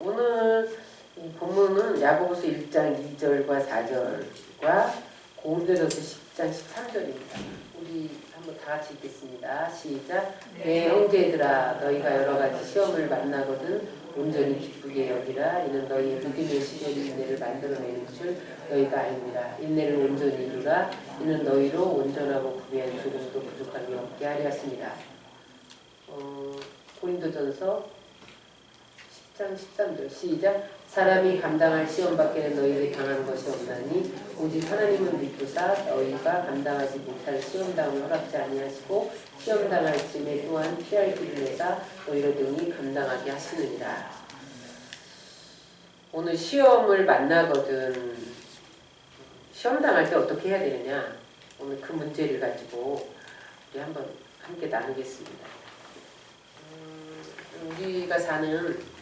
오늘 이 본문은 야고보서 1장 2절과 4절과 고린도전서 10장 13절입니다. 우리 한번 다 같이 읽겠습니다. 시작. 내 형제들아 너희가 여러 가지 시험을 만나거든 온전히 기쁘게 여기라. 이는 너희 믿음의 시련이 인내를 만들어내는 줄 너희가 알미라. 인내를 온전히 이루라. 이는 너희로 온전하고 구비한 조금도 부족함이 없게 하려 했습니다. 고린도전서 10장 13절 시작. 사람이 감당할 시험 밖에는 너희에게 당하는 것이 없나니 오직 하나님은 믿으사 너희가 감당하지 못할 시험당을 허락지 아니하시고 시험당할 쯤에 또한 피할 길을 내사 너희로 등이 감당하게 하시느니라. 오늘 시험을 만나거든 시험당할 때 어떻게 해야 되느냐, 오늘 그 문제를 가지고 우리 한번 함께 나누겠습니다. 우리가 사는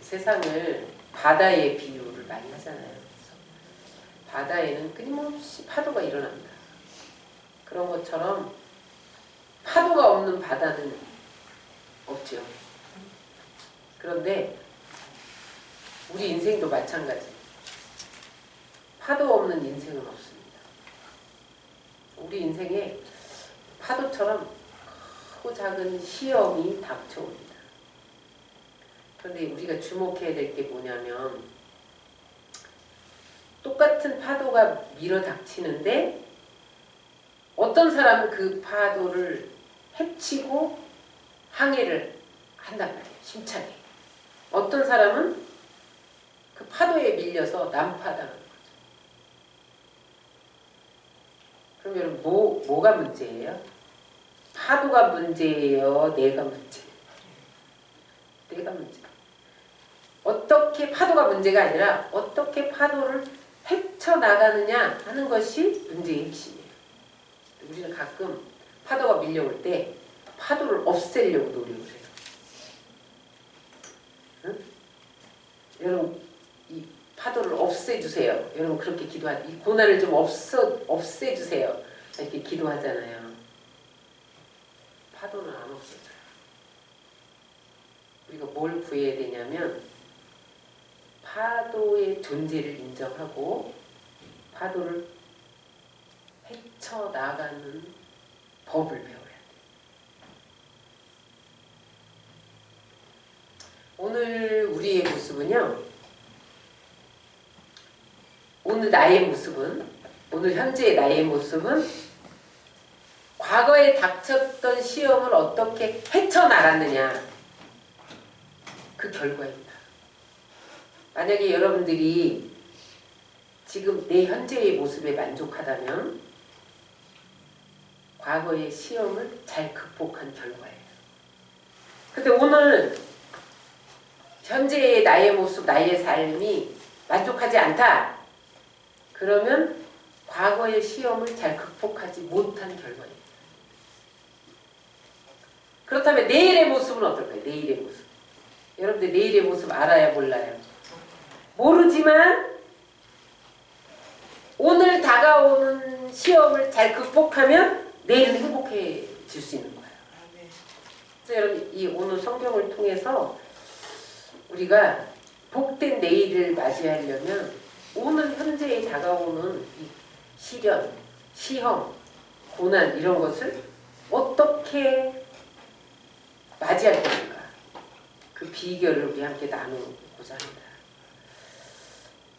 세상을 바다에 비유를 많이 하잖아요. 그래서 바다에는 끊임없이 파도가 일어납니다. 그런 것처럼 파도가 없는 바다는 없죠. 그런데 우리 인생도 마찬가지. 파도 없는 인생은 없습니다. 우리 인생에 파도처럼 크고 작은 시험이 닥쳐옵니다. 그런데 우리가 주목해야 될 게 뭐냐면, 똑같은 파도가 밀어 닥치는데 어떤 사람은 그 파도를 헤치고 항해를 한단 말이에요. 힘차게. 어떤 사람은 그 파도에 밀려서 난파당하는 거죠. 그럼 여러분 뭐가 문제예요? 파도가 문제예요? 내가 문제예요? 내가 문제예요. 어떻게 파도가 문제가 아니라 어떻게 파도를 헤쳐나가느냐 하는 것이 문제의 핵심이에요. 우리는 가끔 파도가 밀려올 때 파도를 없애려고 노력을 해요. 응? 여러분 이 파도를 없애주세요. 여러분 그렇게 기도하죠. 이 고난을 좀 없애주세요. 이렇게 기도하잖아요. 파도는 안 없어져요. 우리가 뭘 구해야 되냐면 파도의 존재를 인정하고 파도를 헤쳐나가는 법을 배워야 돼요. 오늘 우리의 모습은요, 오늘 나의 모습은, 오늘 현재의 나의 모습은 과거에 닥쳤던 시험을 어떻게 헤쳐나갔느냐, 그 결과입니다. 만약에 여러분들이 지금 내 현재의 모습에 만족하다면 과거의 시험을 잘 극복한 결과예요. 근데 오늘 현재의 나의 모습, 나의 삶이 만족하지 않다. 그러면 과거의 시험을 잘 극복하지 못한 결과예요. 그렇다면 내일의 모습은 어떨까요? 내일의 모습. 여러분들 내일의 모습 알아야 몰라요? 모르지만 오늘 다가오는 시험을 잘 극복하면 내일은 행복해질 수 있는 거예요. 그래서 여러분 이 오늘 성경을 통해서 우리가 복된 내일을 맞이하려면 오늘 현재에 다가오는 이 시련, 시험, 고난 이런 것을 어떻게 맞이할 것인가, 그 비결을 우리 함께 나누고자 합니다.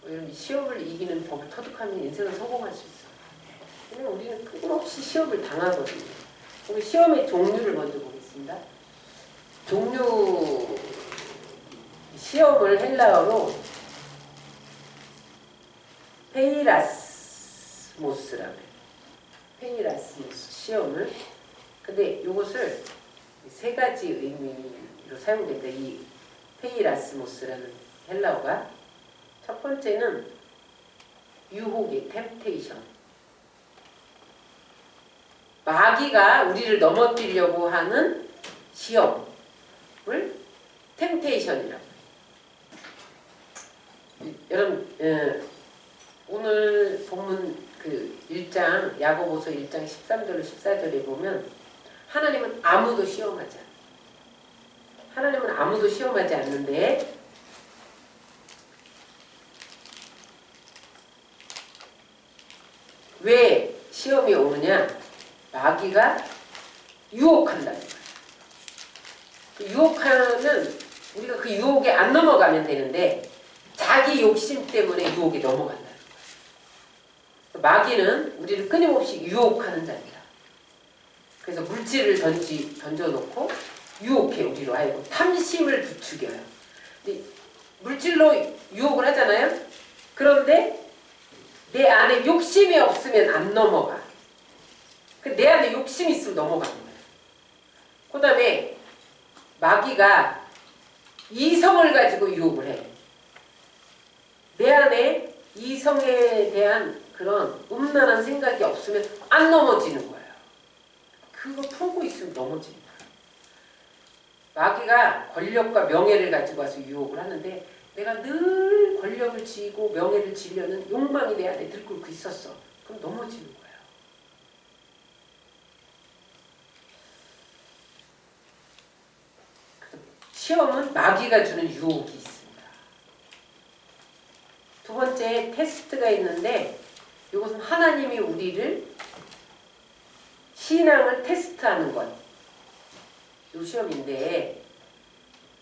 여러분 시험을 이기는 법을 터득하면 인생은 성공할 수 있어요. 왜냐면 우리는 끊임없이 시험을 당하거든요. 우리 시험의 종류를 먼저 보겠습니다. 시험을 헬라어로 페이라스모스라고 해요. 페이라스모스, 시험을. 근데 이것을 세 가지 의미로 사용됩니다. 이 페이라스모스라는 헬라어가. 첫 번째는 유혹의 템테이션. 마귀가 우리를 넘어뜨리려고 하는 시험을 템테이션이라고 해요. 여러분 오늘 본문 그 1장 야고보서 1장 13절로 14절에 보면 하나님은 아무도 시험하지 않는데 왜 시험이 오느냐? 마귀가 유혹한다는 거예요. 그 유혹하면 우리가 그 유혹에 안 넘어가면 되는데 자기 욕심 때문에 유혹에 넘어간다는 거예요. 마귀는 우리를 끊임없이 유혹하는 자입니다. 그래서 물질을 던져놓고 유혹해 우리로 하여금 탐심을 부추겨요. 근데 물질로 유혹을 하잖아요. 그런데 내 안에 욕심이 없으면 안 넘어가. 내 안에 욕심이 있으면 넘어가는 거예요. 그 다음에 마귀가 이성을 가지고 유혹을 해. 내 안에 이성에 대한 그런 음란한 생각이 없으면 안 넘어지는 거예요. 그거 품고 있으면 넘어집니다. 마귀가 권력과 명예를 가지고 와서 유혹을 하는데 내가 늘 권력을 쥐고 명예를 쥐려는 욕망이 내 안에 들끓고 있었어. 그럼 넘어지는 거예요. 시험은 마귀가 주는 유혹이 있습니다. 두 번째 테스트가 있는데 이것은 하나님이 우리를 신앙을 테스트하는 것. 이 시험인데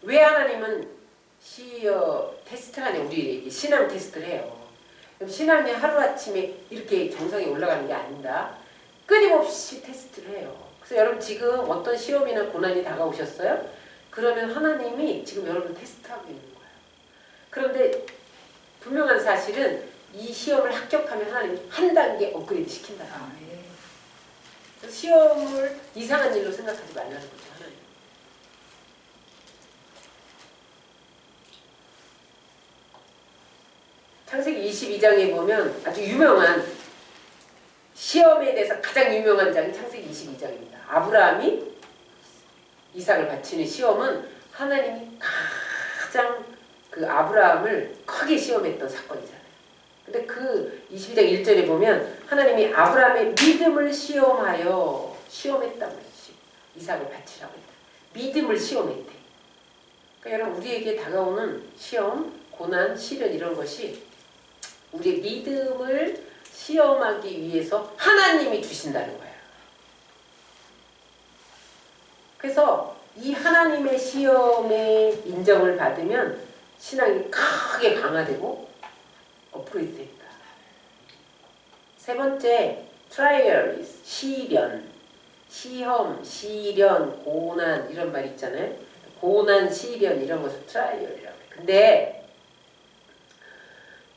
왜 하나님은 테스트하냐 우리에게 신앙 테스트를 해요. 그럼 신앙이 하루아침에 이렇게 정상에 올라가는 게 아닙니다. 끊임없이 테스트를 해요. 그래서 여러분 지금 어떤 시험이나 고난이 다가오셨어요? 그러면 하나님이 지금 여러분 테스트하고 있는 거예요. 그런데 분명한 사실은 이 시험을 합격하면 하나님이 한 단계 업그레이드 시킨다. 그래서 시험을 이상한 일로 생각하지 말라는 거죠. 하나님. 창세기 22장에 보면 아주 유명한 시험에 대해서 가장 유명한 장이 창세기 22장입니다. 아브라함이 이삭을 바치는 시험은 하나님이 가장 그 아브라함을 크게 시험했던 사건이잖아요. 근데 그 22장 1절에 보면 하나님이 아브라함의 믿음을 시험하여 시험했단 말이지. 이삭을 바치라고 했다. 믿음을 시험했대. 그러니까 여러분 우리에게 다가오는 시험, 고난, 시련 이런 것이 우리의 믿음을 시험하기 위해서 하나님이 주신다는 거예요. 그래서 이 하나님의 시험에 인정을 받으면 신앙이 크게 강화되고 업그레이드 됩니다. 세 번째, trial, 시련, 시험, 시련, 고난 이런 말 있잖아요. 고난, 시련 이런 것을 trial이라고 해요. 근데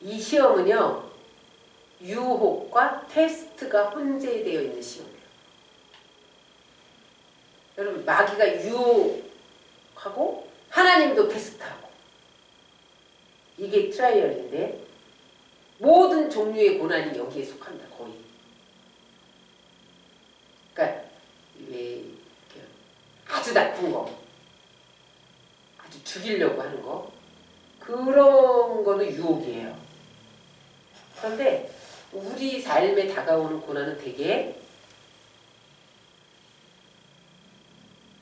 이 시험은요, 유혹과 테스트가 혼재되어 있는 시험이에요. 여러분 마귀가 유혹하고 하나님도 테스트하고 이게 트라이얼인데 모든 종류의 고난이 여기에 속합니다. 거의. 그러니까 왜 아주 나쁜 거, 아주 죽이려고 하는 거 그런 거는 유혹이에요. 그런데 우리 삶에 다가오는 고난은 되게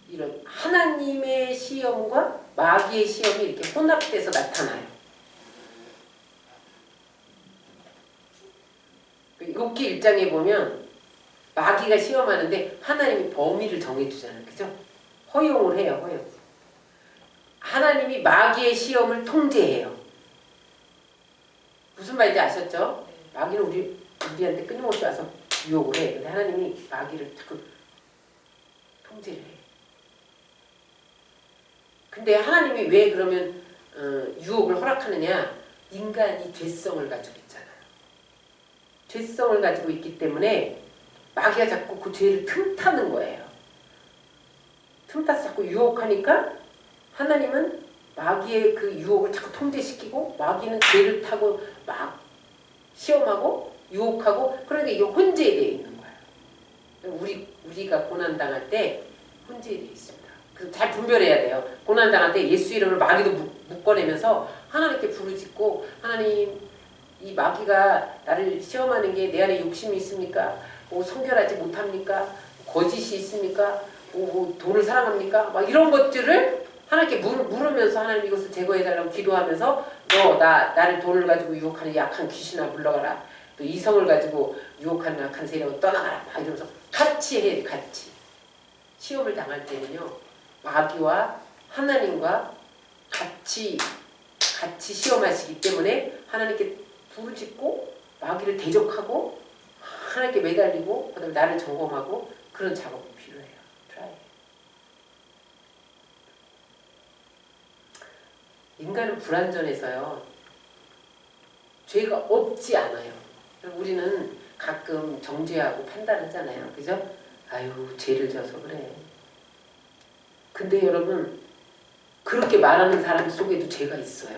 이런 하나님의 시험과 마귀의 시험이 이렇게 혼합돼서 나타나요. 욥기 1장에 보면 마귀가 시험하는데 하나님이 범위를 정해주잖아요. 그죠? 허용을 해요. 허용. 하나님이 마귀의 시험을 통제해요. 무슨 말인지 아셨죠? 마귀는 우리한테 끊임없이 와서 유혹을 해. 근데 하나님이 마귀를 자꾸 통제를 해. 근데 하나님이 왜 그러면 유혹을 허락하느냐? 인간이 죄성을 가지고 있잖아요. 죄성을 가지고 있기 때문에 마귀가 자꾸 그 죄를 틈타는 거예요. 틈타서 자꾸 유혹하니까 하나님은 마귀의 그 유혹을 자꾸 통제시키고 마귀는 죄를 타고 막 시험하고 유혹하고 그러니까 이게 혼재되어 있는 거예요. 우리가 고난당할 때 혼재되어 있습니다. 그래서 잘 분별해야 돼요. 고난당할 때 예수 이름을 마귀도 묶어내면서 하나님께 부르짖고 하나님 이 마귀가 나를 시험하는 게 내 안에 욕심이 있습니까? 뭐 성결하지 못합니까? 거짓이 있습니까? 뭐 돈을 사랑합니까? 막 이런 것들을 하나님께 물으면서 하나님 이것을 제거해달라고 기도하면서 너 나를 돈을 가지고 유혹하는 약한 귀신아 물러가라. 또 이성을 가지고 유혹하는 악한 세력은 떠나가라 막 이러면서 같이 해. 같이 시험을 당할 때는요 마귀와 하나님과 같이 시험하시기 때문에 하나님께 부르짖고 마귀를 대적하고 하나님께 매달리고 그다음에 나를 점검하고 그런 작업이 필요해요. 인간은 불완전해서요 죄가 없지 않아요. 우리는 가끔 정죄하고 판단하잖아요. 그죠? 아유 죄를 져서 그래. 근데 여러분 그렇게 말하는 사람 속에도 죄가 있어요.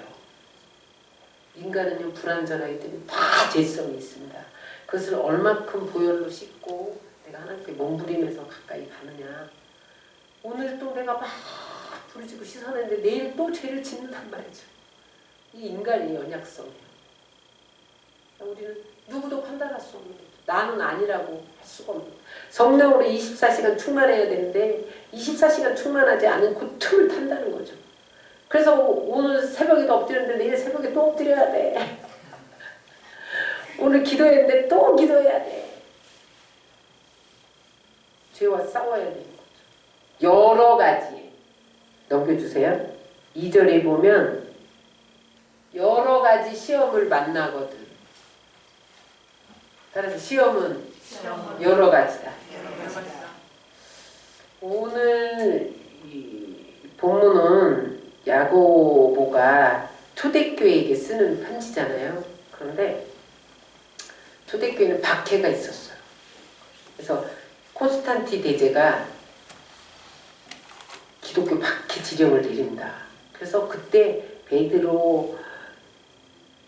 인간은요 불완전하기 때문에 다 죄성이 있습니다. 그것을 얼마큼 보혈로 씻고 내가 하나님께 몸부림해서 가까이 가느냐. 오늘 또 내가 막 부르짖고 씻어내는데 내일 또 죄를 짓는단 말이죠. 이 인간의 연약성이에요. 우리는 누구도 판단할 수 없는 거죠. 나는 아니라고 할 수가 없는 거죠. 성령으로 24시간 충만해야 되는데 24시간 충만하지 않은 그 틈을 탄다는 거죠. 그래서 오늘 새벽에도 엎드렸는데 내일 새벽에 또 엎드려야 돼. 오늘 기도했는데 또 기도해야 돼. 죄와 싸워야 되는 거죠. 여러 가지 넘겨주세요. 2절에 보면 여러 가지 시험을 만나거든. 따라서 시험은 여러 가지다. 오늘 이 본문은 야고보가 초대교회에게 쓰는 편지잖아요. 그런데 초대교회는 박해가 있었어요. 그래서 콘스탄티 대제가 기독교 박해 지령을 내린다. 그래서 그때 베드로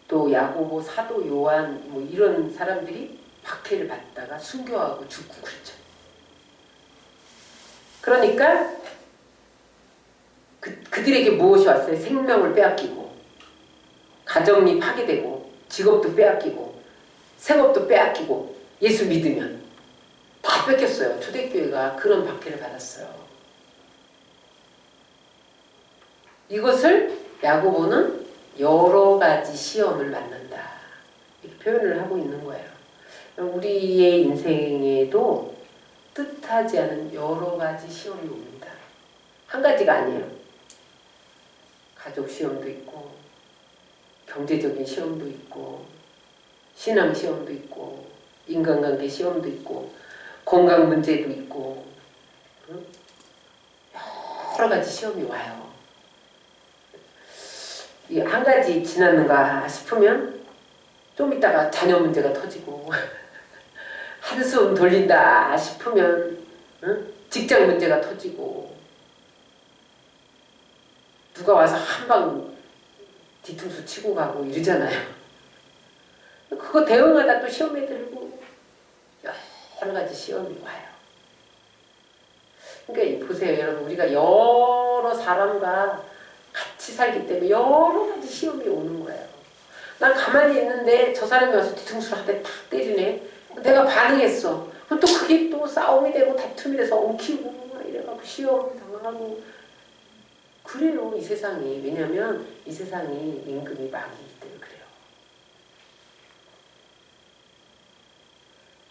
또 야고보, 사도 요한 뭐 이런 사람들이 박해를 받다가 순교하고 죽고 그랬죠. 그러니까 그들에게 무엇이 왔어요? 생명을 빼앗기고 가정이 파괴되고 직업도 빼앗기고 생업도 빼앗기고 예수 믿으면 다 뺏겼어요. 초대교회가 그런 박해를 받았어요. 이것을 야고보는 여러 가지 시험을 만난다. 이렇게 표현을 하고 있는 거예요. 우리의 인생에도 뜻하지 않은 여러 가지 시험이 옵니다. 한 가지가 아니에요. 가족 시험도 있고 경제적인 시험도 있고 신앙 시험도 있고 인간관계 시험도 있고 건강 문제도 있고 여러 가지 시험이 와요. 이 한 가지 지났는가 싶으면 좀 있다가 자녀 문제가 터지고 한숨 돌린다 싶으면 직장 문제가 터지고 누가 와서 한방 뒤통수 치고 가고 이러잖아요. 그거 대응하다 또 시험에 들고 여러 가지 시험이 와요. 그러니까 보세요 여러분, 우리가 여러 사람과 같이 살기 때문에 여러 가지 시험이 오는 거예요. 난 가만히 있는데 저 사람이 와서 뒤통수를 한 대 탁 때리네. 내가 반응했어. 또 그게 또 싸움이 되고 다툼이 돼서 엉키고 막 이래갖고 시험 당하고 그래요 이 세상이. 왜냐면 이 세상이 임금이 마귀이기 때문에 그래요.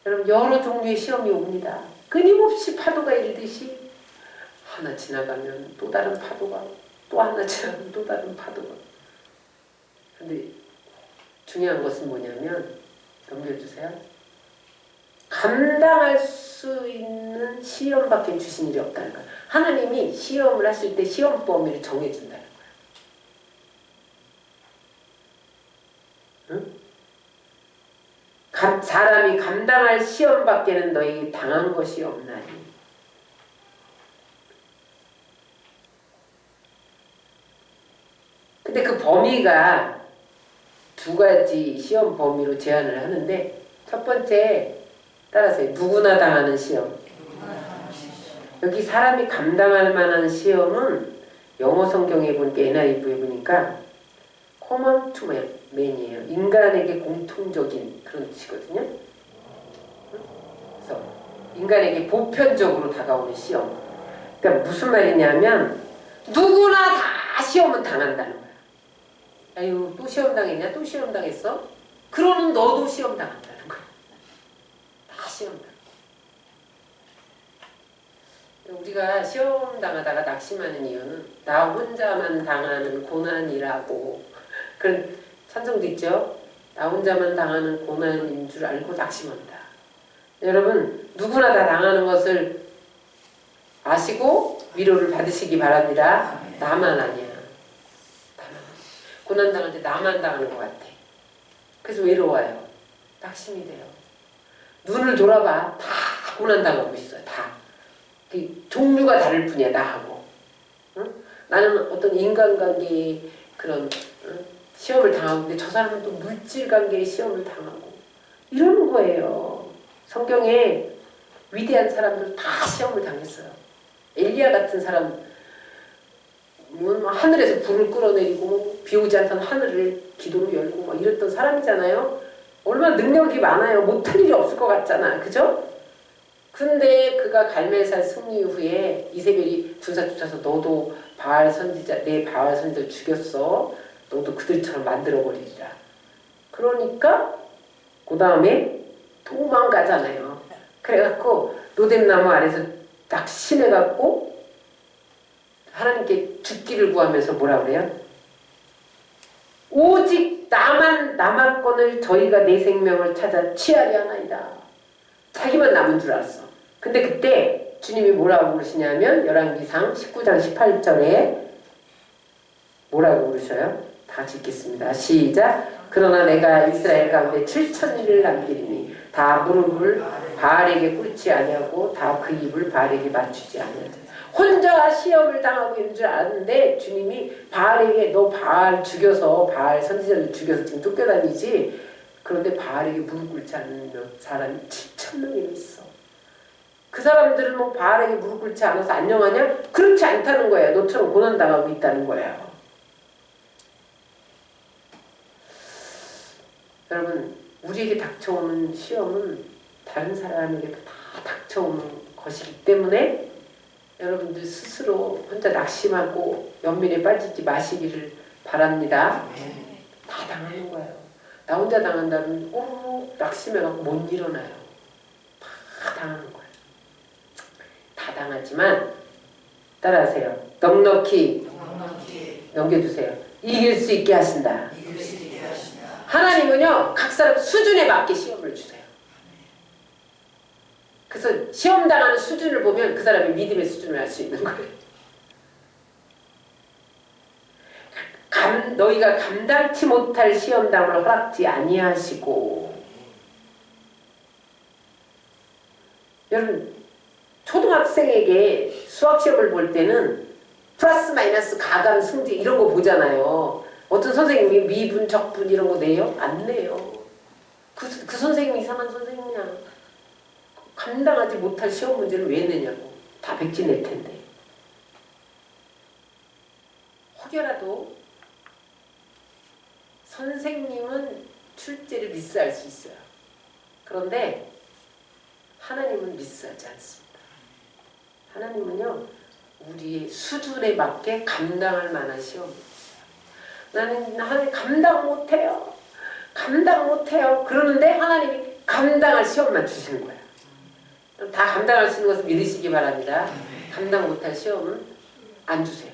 여러분 여러 종류의 시험이 옵니다. 끊임없이 파도가 일듯이 하나 지나가면 또 다른 파도가 또 하나 지나가면 또 다른 파도가. 근데 중요한 것은 뭐냐면 넘겨주세요. 감당할 수 있는 시험밖에 주신 일이 없다는 거예요. 하나님이 시험을 하실 때 시험 범위를 정해준다는 거예요. 응? 사람이 감당할 시험밖에는 너희 당한 것이 없나니. 근데 그 범위가 두 가지 시험 범위로 제한을 하는데 첫 번째 따라서 누구나 당하는 시험. 여기 사람이 감당할 만한 시험은 영어 성경에 보니까 NIV에 보니까 common to man이에요. 인간에게 공통적인 그런 뜻이거든요. 그래서 인간에게 보편적으로 다가오는 시험. 그러니까 무슨 말이냐면 누구나 다 시험은 당한다는 거야. 아유 또 시험 당했냐? 또 시험 당했어? 그러는 너도 시험 당한다는 거야. 다 시험 당. 우리가 시험 당하다가 낙심하는 이유는 나 혼자만 당하는 고난이라고 그런 찬송도 있죠. 나 혼자만 당하는 고난인 줄 알고 낙심한다. 여러분 누구나 다 당하는 것을 아시고 위로를 받으시기 바랍니다. 나만 아니야. 나만. 고난 당할 때 나만 당하는 것 같아. 그래서 외로워요. 낙심이 돼요. 눈을 돌아봐. 다 고난 당하고 있어요. 다. 그 종류가 다를 뿐이야. 나하고. 응? 나는 어떤 인간관계의 그런 시험을 당하고 있는데 저 사람은 또 물질관계의 시험을 당하고 이러는 거예요. 성경에 위대한 사람들 다 시험을 당했어요. 엘리야 같은 사람 하늘에서 불을 끌어내리고 비 오지 않던 하늘을 기도로 열고 막 이랬던 사람이잖아요. 얼마나 능력이 많아요. 못할 일이 없을 것 같잖아. 그죠? 근데 그가 갈멜살 승리 후에 이세벨이 두사 쫓아서 너도 바알 선지자 내 바알 선지자를 죽였어. 너도 그들처럼 만들어버리리라. 그러니까 그 다음에 도망가잖아요. 그래갖고 노뎀나무 아래서 낙심해갖고 하나님께 죽기를 구하면서 뭐라 그래요? 오직 나만 남았건을 저희가 내 생명을 찾아 취하리 하나이다. 자기만 남은 줄 알았어. 근데 그때 주님이 뭐라고 그러시냐면 열왕기상 19장 18절에 뭐라고 그러셔요? 다 같이 읽겠습니다. 시작. 그러나 내가 이스라엘 가운데 7,000일을 남기리니 다 무릎을 바알에게 꿇지 아니하고 다 그 입을 바알에게 맞추지 아니하다. 혼자 시험을 당하고 있는 줄 아는데 주님이 바알에게 너 바알 죽여서 바알 선지자를 죽여서 지금 쫓겨다니지. 그런데 바알에게 무릎 꿇지 않는 사람이 7,000명이나 있어. 그 사람들은 뭐 바알에게 무릎 꿇지 않아서 안녕하냐? 그렇지 않다는 거야. 너처럼 고난당하고 있다는 거예요. 여러분 우리에게 닥쳐오는 시험은 다른 사람에게도 다 닥쳐오는 것이기 때문에 여러분들 스스로 혼자 낙심하고 연민에 빠지지 마시기를 바랍니다. 다 당하는 거예요. 나 혼자 당한다면 낙심해갖고 못 일어나요. 다 당하는 거예요. 다 당하지만 따라하세요. 넉넉히 넘겨주세요. 이길 수 있게 하신다. 하나님은요 각 사람 수준에 맞게 시험을 주세요. 그래서 시험 당하는 수준을 보면 그 사람의 믿음의 수준을 알 수 있는 거예요. 너희가 감당치 못할 시험당을 허락지 아니하시고. 여러분 초등학생에게 수학시험을 볼 때는 플러스 마이너스 가감 승지 이런 거 보잖아요. 어떤 선생님이 미분 적분 이런 거 내요? 안 내요. 그 선생님이 이상한 선생님이야. 감당하지 못할 시험 문제를 왜 내냐고. 다 백지 낼 텐데. 혹여라도 선생님은 출제를 미스할 수 있어요. 그런데 하나님은 미스하지 않습니다. 하나님은요 우리의 수준에 맞게 감당할 만한 시험을 주세요. 나는 하나님 감당 못해요. 감당 못해요. 그러는데 하나님이 감당할 시험만 주시는 거예요. 다 감당할 수 있는 것을 믿으시기 바랍니다. 감당 못할 시험은 안 주세요.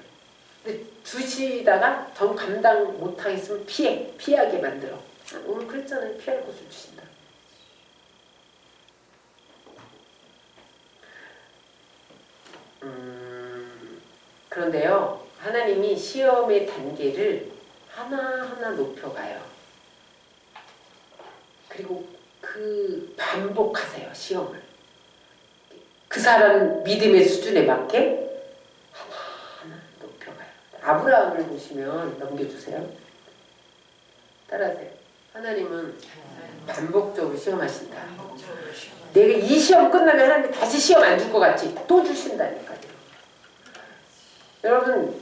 근데 주시다가 전 감당 못하겠으면 피하게 만들어. 오늘 그랬잖아요. 피할 곳을 주신다. 그런데요 하나님이 시험의 단계를 하나하나 높여가요. 그리고 그 반복하세요. 시험을 그 사람 믿음의 수준에 맞게 하나하나 높여가요. 아브라함을 보시면 넘겨주세요. 따라하세요. 하나님은 반복적으로 시험하신다. 내가 이 시험 끝나면 하나님 다시 시험 안 줄 것 같지? 또 주신다니까요. 여러분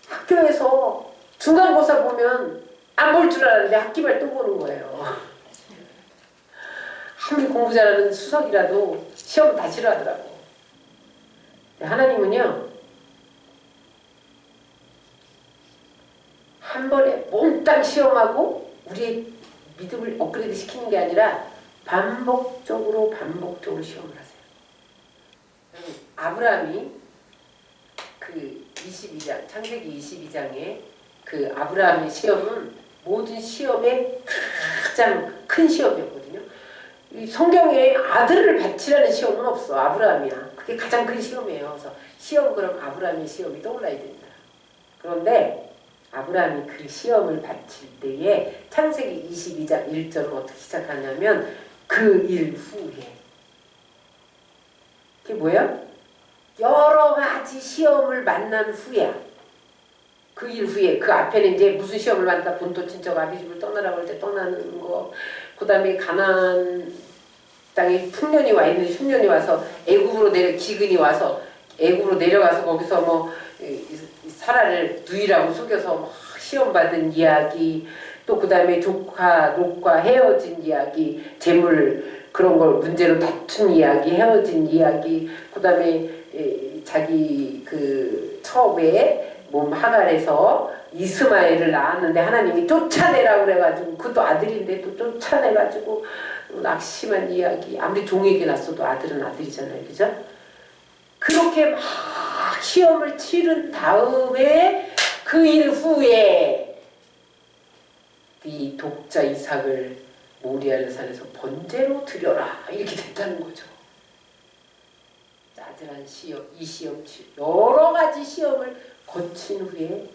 학교에서 중간고사 보면 안 볼 줄 알았는데 학기말 또 보는 거예요. 아무리 공부 잘하는 수석이라도 시험 다 싫어하더라고. 하나님은요 한 번에 몽땅 시험하고 우리의 믿음을 업그레이드 시키는 게 아니라 반복적으로 시험을 하세요. 아브라함이 그 22장, 창세기 22장에 그 아브라함의 시험은 모든 시험의 가장 큰 시험이었거든요. 이 성경에 아들을 바치라는 시험은 없어. 아브라함이야. 그게 가장 큰 시험이에요. 그래서 시험 그럼 아브라함의 시험이 떠올라야 된다. 그런데 아브라함이 그 시험을 바칠 때에 창세기 22장 1절은 어떻게 시작하냐면 그 일 후에 그게 뭐야? 여러 가지 시험을 만난 후야. 그 일 후에 그 앞에는 이제 무슨 시험을 만나 본토 친척 아비집을 떠나라고 할 때 떠나는 거, 그 다음에 가나안 땅에 풍년이 와 있는 흉년이 와서 애굽으로 기근이 와서 애굽으로 내려가서 거기서 뭐 사라를 누이라고 속여서 막 시험 받은 이야기, 또 그 다음에 조카 롯과 헤어진 이야기, 재물 그런 걸 문제로 다툰 이야기, 헤어진 이야기, 그 다음에 자기 그 처음에 몸 하갈에서 이스마엘을 낳았는데 하나님이 쫓아내라고 그래가지고 그것도 아들인데 또 쫓아내가지고 낙심한 이야기. 아무리 종에게 낳았어도 아들은 아들이잖아요, 그죠? 그렇게 막 시험을 치른 다음에 그 일 후에 이 독자 이삭을 모리아의 산에서 번제로 드려라 이렇게 됐다는 거죠. 짜잘한 시험, 이 시험, 여러 가지 시험을 거친 후에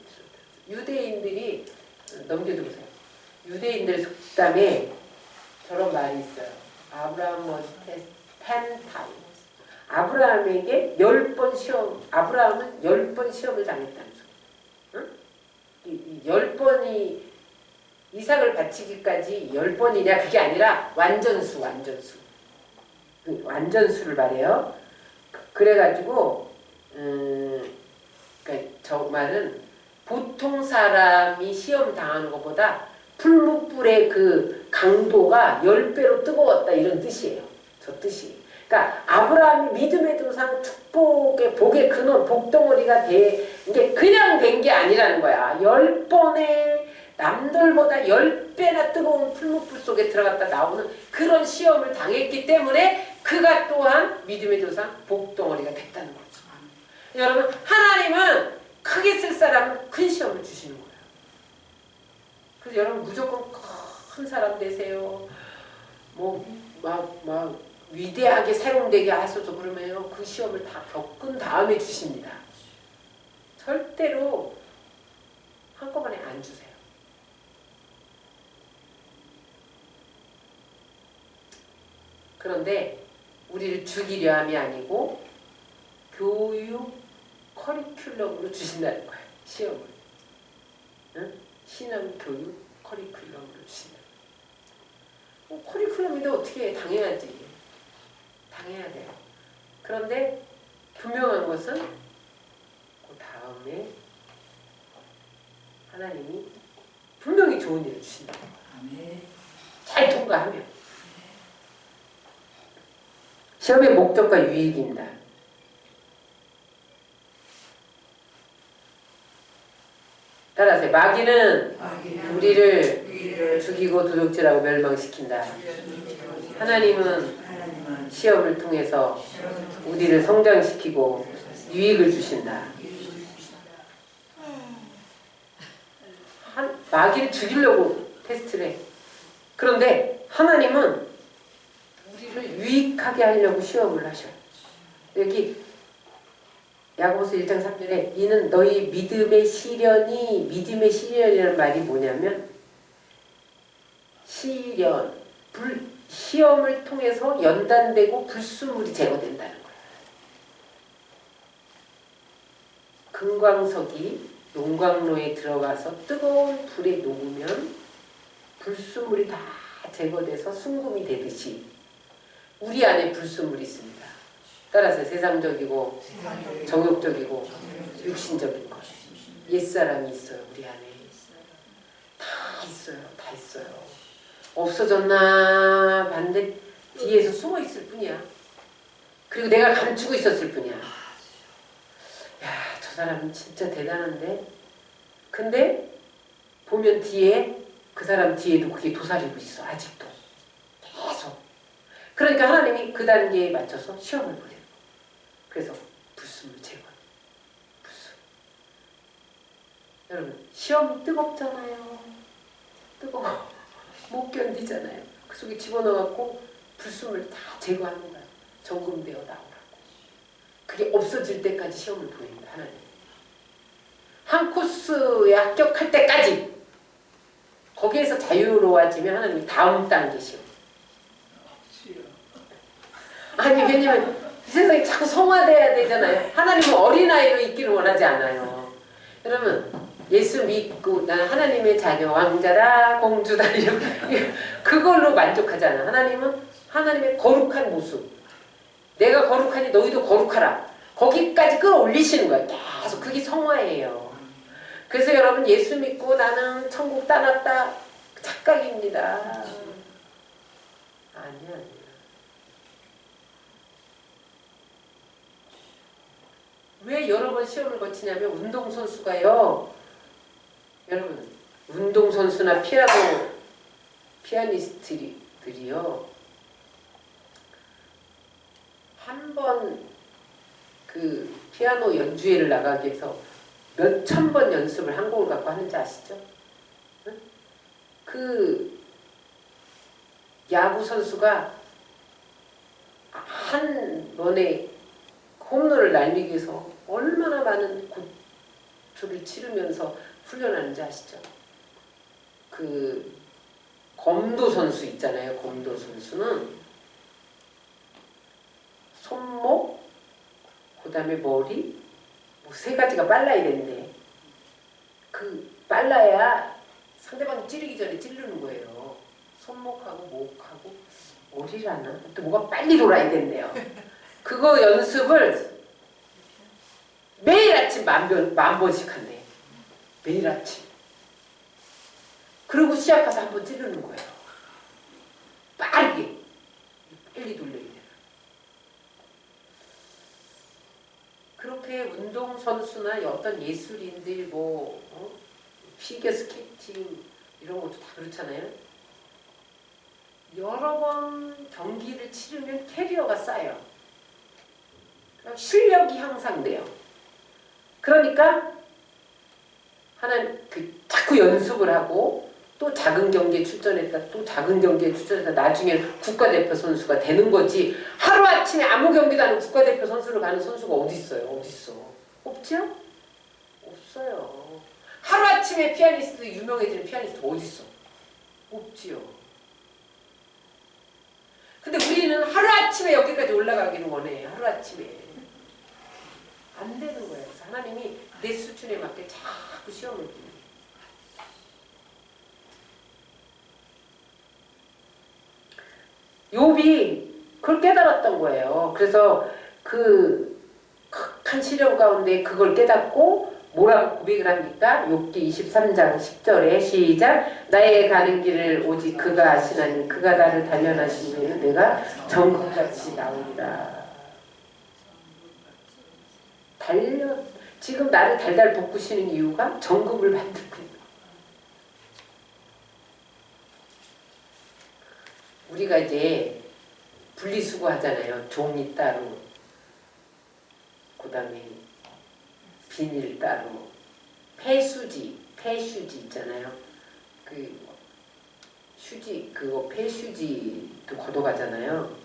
유대인들이 넘겨도 보세요. 유대인들 속담에 저런 말이 있어요. 아브라함 was tested 10 times. 아브라함에게 10번 시험, 아브라함은 10번 시험을 당했다는 소리. 응? 10번이 이삭을 바치기까지 10번이냐 그게 아니라 완전수. 완전수를 말해요. 그래가지고 그러니까 저 말은 보통 사람이 시험 당하는 것보다 풀무불의 그 강도가 10배로 뜨거웠다 이런 뜻이에요. 저 뜻이. 그러니까 아브라함이 믿음의 조상 축복의 복의 근원 복덩어리가 이게 그냥 된 게 아니라는 거야. 10번의 남들보다 10배나 뜨거운 풀무불 속에 들어갔다 나오는 그런 시험을 당했기 때문에 그가 또한 믿음의 조상 복덩어리가 됐다는 거죠. 여러분 하나님은 크게 쓸 사람은 큰 시험을 주시는 거예요. 그래서 여러분 무조건 큰 사람 되세요. 막 위대하게 사용되게 하셔서 그러면요 그 시험을 다 겪은 다음에 주십니다. 절대로 한꺼번에 안 주세요. 그런데 우리를 죽이려 함이 아니고 교육 커리큘럼으로 주신다는 거예요. 시험을. 응? 신앙 교육 커리큘럼으로 주신다. 커리큘럼인데 어떻게 해? 당해야지. 당해야 돼요. 그런데 분명한 것은 그 다음에 하나님이 분명히 좋은 일을 주신다. 잘 통과하면. 시험의 목적과 유익입니다. 따라서 마귀는 우리를 죽이고 도둑질하고 멸망시킨다. 하나님은 시험을 통해서 우리를 성장시키고 유익을 주신다. 마귀를 죽이려고 테스트를 해. 그런데 하나님은 우리를 유익하게 하려고 시험을 하셔요. 여기 야고보서 1장 3절에 이는 너희 믿음의 시련이라는 말이 뭐냐면 시험을 통해서 연단되고 불순물이 제거된다는 거예요. 금광석이 용광로에 들어가서 뜨거운 불에 녹으면 불순물이 다 제거돼서 순금이 되듯이 우리 안에 불순물이 있습니다. 따라서 세상적이고 정욕적이고 육신적인 것 옛사람이 있어요. 우리 안에 다 있어요. 없어졌나 봤는데 뒤에서 숨어 있을 뿐이야. 그리고 내가 감추고 있었을 뿐이야. 야, 저 사람은 진짜 대단한데 근데 보면 뒤에 그 사람 뒤에도 그게 도사리고 있어. 아직도. 계속. 그러니까 하나님이 그 단계에 맞춰서 시험을 보내는 거예요. 그래서 불순을 제거하는 거예요. 불순. 여러분 시험이 뜨겁잖아요. 뜨거워. 못 견디잖아요. 그 속에 집어넣어갖고 불순을 다 제거하는 거야. 점검되어 나오라고. 그게 없어질 때까지 시험을 보냅니다. 하나님. 한 코스에 합격할 때까지 거기에서 자유로워지면 하나님이 다음 단계 시험. 아니 왜냐면 이 세상이 자꾸 성화돼야 되잖아요. 하나님은 어린아이로 있기를 원하지 않아요. 여러분 예수 믿고 난 하나님의 자녀 왕자다 공주다 이렇게 그걸로 만족하잖아. 하나님은 하나님의 거룩한 모습. 내가 거룩하니 너희도 거룩하라. 거기까지 끌어올리시는 거야. 계속 그게 성화예요. 그래서 여러분 예수 믿고 나는 천국 따놨다. 착각입니다. 아니야. 왜 여러 번 시험을 거치냐면 운동선수가요. 여러분 운동선수나 피아니스트들이요. 한 번 그 피아노 연주회를 나가기 위해서 몇 천 번 연습을 한 곡을 갖고 하는지 아시죠? 응? 그 야구 선수가 한 번에 홈런을 날리기 위해서 얼마나 많은 고초를 치르면서 훈련하는지 아시죠? 그 검도 선수 있잖아요. 검도 선수는 손목, 그 다음에 머리, 뭐 세 가지가 빨라야 되는데 그 빨라야 상대방이 찌르기 전에 찌르는 거예요. 손목하고 목하고 머리라나 또 뭐가 빨리 돌아야 된대요. 그거 연습을 매일 아침 만 번씩 한대. 매일 아침. 그리고 시작해서 한번 찌르는 거예요. 빠르게. 빨리 돌려야 돼요. 그렇게 운동선수나 어떤 예술인들 피겨스케이팅 이런 것도 다 그렇잖아요. 여러 번 경기를 치르면 캐리어가 쌓여. 실력이 향상돼요. 그러니까 자꾸 연습을 하고 또 작은 경기에 출전했다 또 작은 경기에 출전했다 나중에 국가대표 선수가 되는 거지. 하루아침에 아무 경기도 안 하고 국가대표 선수로 가는 선수가 어디 있어요? 어디 있어? 없죠? 없어요. 하루아침에 유명해지는 피아니스트 어디 있어? 없지요. 근데 우리는 하루아침에 여기까지 올라가기를 원해. 하루아침에. 안 되는 거예요. 그래서 하나님이 내 수준에 맞게 자꾸 시험을 줍니다. 욥이 그걸 깨달았던 거예요. 그래서 그 극한 시련 가운데 그걸 깨닫고 뭐라고 고백을 합니까? 욥기 23장 10절에 시작. 나의 가는 길을 오직 그가 아시나니 그가 나를 단련하시면 내가 정금같이 나오리라. 지금 나를 달달 볶으시는 이유가 정금을 만들고 있는 거예요. 우리가 이제 분리수거 하잖아요. 종이 따로, 그 다음에 비닐 따로, 폐수지 있잖아요. 그거 폐수지도 걷어가잖아요.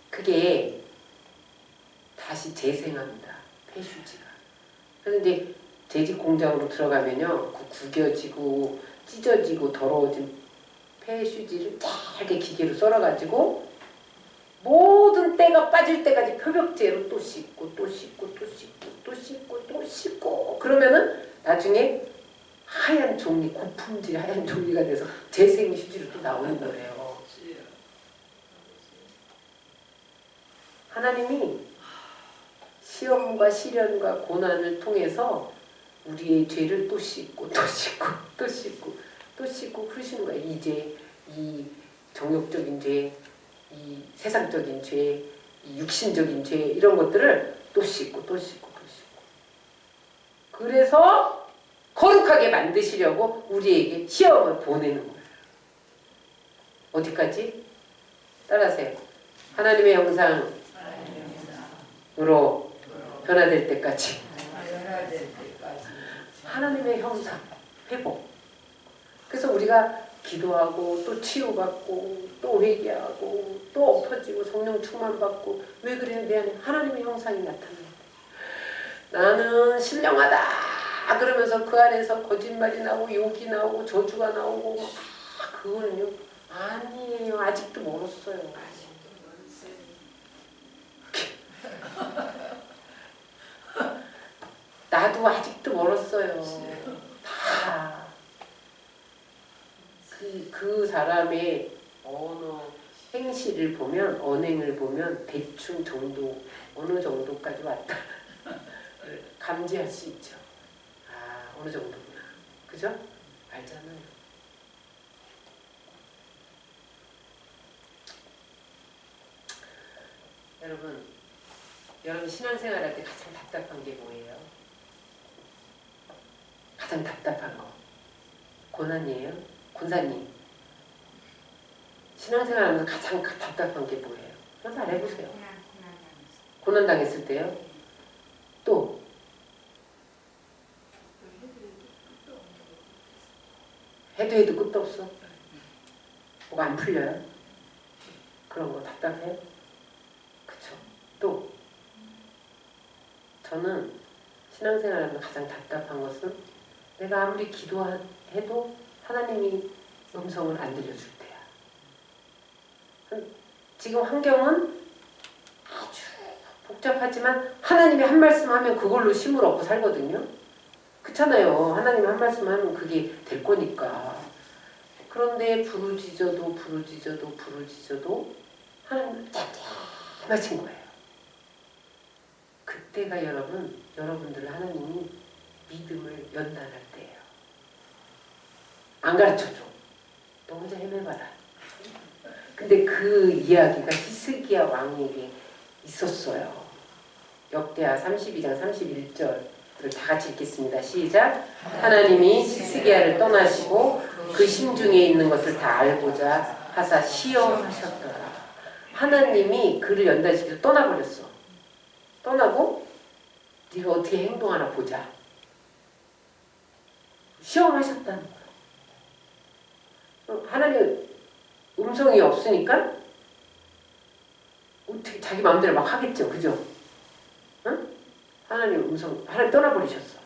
그게 다시 재생합니다. 폐수지가. 그런데 재직 공장으로 들어가면요, 그 구겨지고 찢어지고 더러워진 폐수지를 잘게 기계로 썰어가지고 모든 때가 빠질 때까지 표백제로 또 씻고 또 씻고 또 씻고 또 씻고 또 씻고 그러면은 나중에 하얀 종이 고품질 하얀 종이가 돼서 재생 휴지로 또 나오는 거래요. 하나님이 시험과 시련과 고난을 통해서 우리의 죄를 또 씻고 또 씻고 또 씻고 또 씻고 그러시는 거예요. 이제 이 정욕적인 죄, 이 세상적인 죄, 이 육신적인 죄 이런 것들을 또 씻고 또 씻고 또 씻고 그래서 거룩하게 만드시려고 우리에게 시험을 보내는 거예요. 어디까지? 따라하세요. 하나님의 형상으로 변화될 때까지. 하나님의 형상 회복. 그래서 우리가 기도하고 또 치유받고 또 회개하고 또 엎어지고 성령 충만받고 왜 그래요? 내 안에 하나님의 형상이 나타나요. 나는 신령하다 그러면서 그 안에서 거짓말이 나오고 욕이 나오고 저주가 나오고 그거는요 아니에요. 아직도 멀었어요. 나도 아직도 멀었어요. 다 그 사람의 언어 행실을 보면 언행을 보면 대충 정도 어느 정도까지 왔다 감지할 수 있죠. 아 어느 정도구나. 그죠? 알잖아요. 여러분 신앙생활할 때 가장 답답한 게 뭐예요? 가장 답답한 거 고난이에요? 권사님 신앙생활하면서 가장 답답한 게 뭐예요? 그럼 말해보세요. 고난당했을 때요? 또 해도 끝도 없어. 뭐가 안 풀려요? 그런 거 답답해요? 그쵸? 또 저는 신앙생활하면서 가장 답답한 것은 내가 아무리 기도해도 하나님이 음성을 안 들려줄 때야. 지금 환경은 아주 복잡하지만 하나님이 한 말씀 하면 그걸로 힘을 얻고 살거든요. 그렇잖아요. 하나님이 한 말씀 하면 그게 될 거니까. 그런데 부르짖어도 하나님은 짭짤하신 거예요. 그때가 여러분들 하나님이 믿음을 연단할 때예요. 안 가르쳐줘. 너 혼자 헤매봐라. 근데 그 이야기가 히스기야 왕에게 있었어요. 역대하 32장 31절을 다 같이 읽겠습니다. 시작. 하나님이 히스기야를 떠나시고 그 심중에 있는 것을 다 알고자 하사 시험하셨더라. 하나님이 그를 연단시켜서 떠나버렸어. 떠나고 네가 어떻게 행동하나 보자. 시험하셨다는 거야. 하나님 음성이 없으니까 어떻게 자기 마음대로 막 하겠죠. 그죠? 응? 하나님 떠나버리셨어.